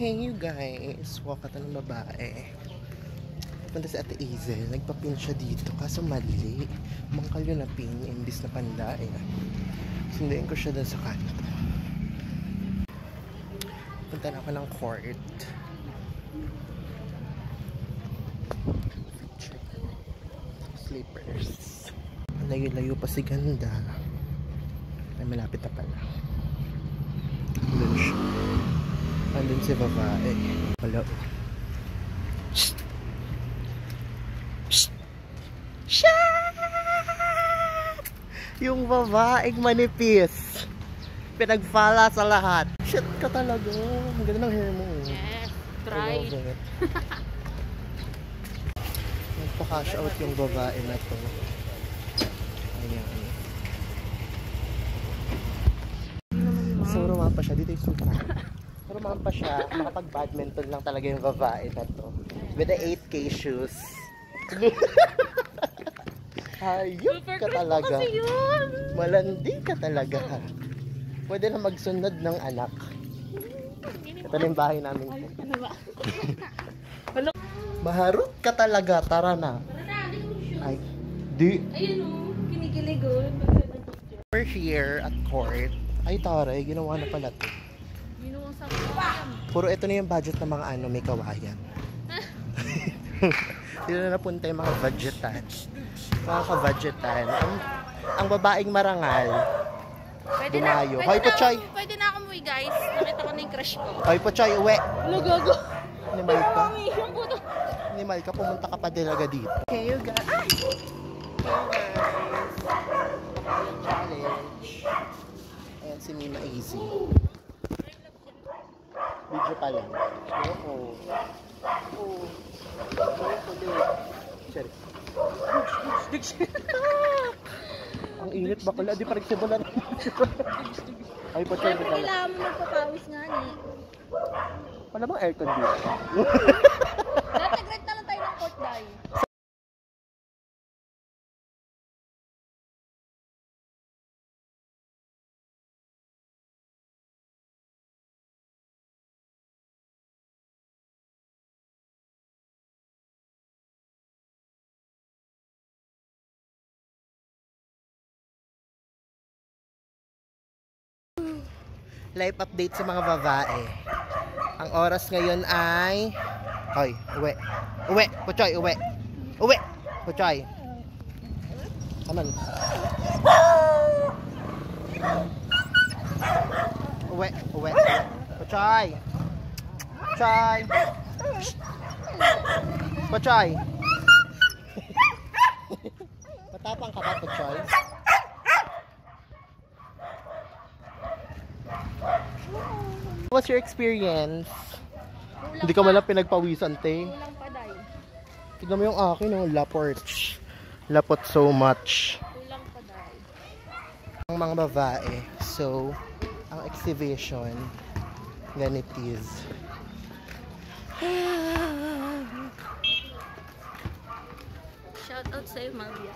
Hey you guys, walk ka ng babae. Punta si Ate Hazel, nagpa-pin siya dito kaso mali. Mangkal yun na pin, imbis na pandae. Sundayin ko siya dun sa kanto. Punta na ako ng court. Slippers. Layo-layo pa si ganda. Ay malapit na pala. Doon siya. Andun si babae. Wala. Shhh! Shhh! Shhh! Yung babaeng manipis. Pinagfala sa lahat. Shit ka talaga. Ang ganda ng hair mo. Yes, try. Nagpa-cash out yung babae na to. Ayan. So, rumampa siya. Dito yung suka. Rumampa siya. Makapag-badminton lang talaga yung babae na to. With the 8K shoes. Hayop ka talaga. Malandi ka talaga. Pwede na magsunod ng anak. Ito na yung bahay namin. Maharot ka talaga. Tara na. Ay, di. Ayun o, kinikilig o. We're here at court. Ay, taray. Ginawa na pala to. Ginawa sa kawayan. Puro ito na yung budget ng mga ano, may kawayan. Dito na napunta yung mga budgetan. Mga ka-budgetan. Ang babaeng marangal. Pwede Dumayo. na, Hoy, Pochay! pwede na ako umuwi guys. Nakita ko na yung crush ko. Hoy, Pochay, uwi! Nagago. Animal ka. Yung puto. Animal ka, pumunta ka pa talaga dito. Okay, you guys. Ay! Challenge. Ayan si Mima Easy. Video pa lang. Oo. Oo. Sorry. Ang init bakla, di pa rin siya na. Ay, pa siya. Kailangan mo magpapawis nga ni. Wala bang aircon dito? Natagrad na lang tayo ng court dahil. Life update sa mga babae. Ang oras ngayon ay... Hoy, uwi. Uwi! Puchoy, uwi! Uwi! Puchoy! Aman. Uwi! Uwi! Puchoy! Puchoy! Puchoy! Matapang ka ba, Puchoy? What's your experience? Hindi ka malang pinagpawisan, te. Kulang pa dahil. Tignan mo yung akin, oh. Laport. Lapot so much. Kulang pa dahil. Ang mga babae. So, ang exhibition, ganitis. Shout out sa'yo, Maria.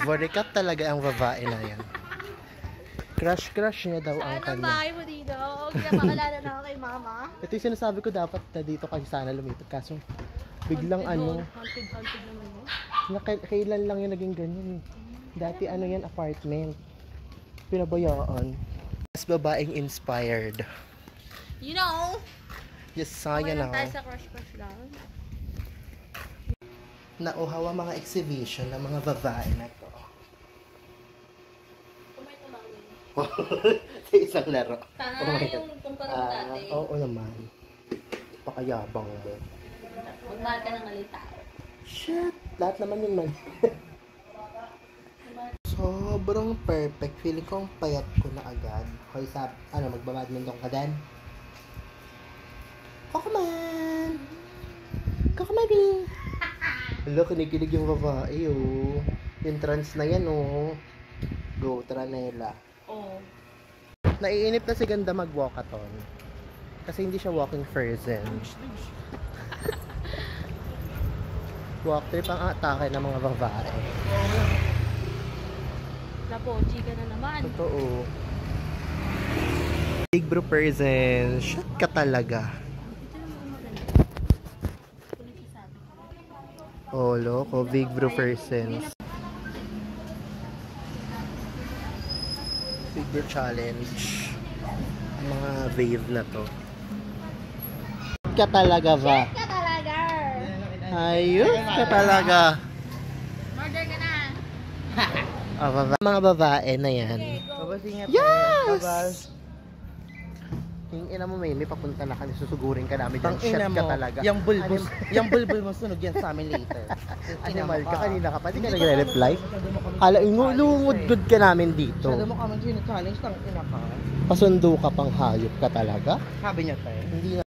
Borikat talaga ang babae na yan. Crush niya daw ang Saan ang kanya. bahay mo dito? Pinapakalala na ako kay mama. Ito yung sinasabi ko, dapat na dito kasi sana lumipat. Kaso, biglang Haunted naman mo. kailan lang yung naging ganyan. Dati ano yan, apartment. Pinabayaan. Mas babaeng inspired. You know, Yes, sayang lang tayo ako. sa crush lang. Nauhaw ang mga exhibition ng mga babae na to. Kumay tumawin. Sa isang laro. Tanga yung kumpara dati. Oo naman. Pakayabang mo. Magmahal ka ng alitao. Shit! Lahat naman yun man. Sobrang perfect. Feeling ko ang payat ko na agad. Hoy, magbabadminton ka din? Kokoman! Kokoman, B! Hala, kinikilig yung babae, oh. Yung trans na yan, oh. Go, Tranela. Oo. Naiinip na si Ganda mag-walkathon. Kasi hindi siya walking person. Walk trip ang atake ng mga babae. Napo, chika na naman. Totoo. Big bro person. Shot ka talaga. Oh, loko. Big bro person. Big bro challenge. Ang mga wave na to. Shot ka talaga ba? Ka talaga! Ayos ka talaga. Murder ka na! Mga babae na yan. Yes! Yung ina mo, may papunta na kami, susugurin ka namin dyan. Shot ka talaga. Yung bulbul mo sunog yan sa amin later. Animal ka, kanina ka pa. Di ka nagre-reply. Hala, lungod-good ka namin dito. Masyado mo kami challenge tang ina ka. Pasundo ka pang hayop ka talaga. Sabi niya tayo. Hindi na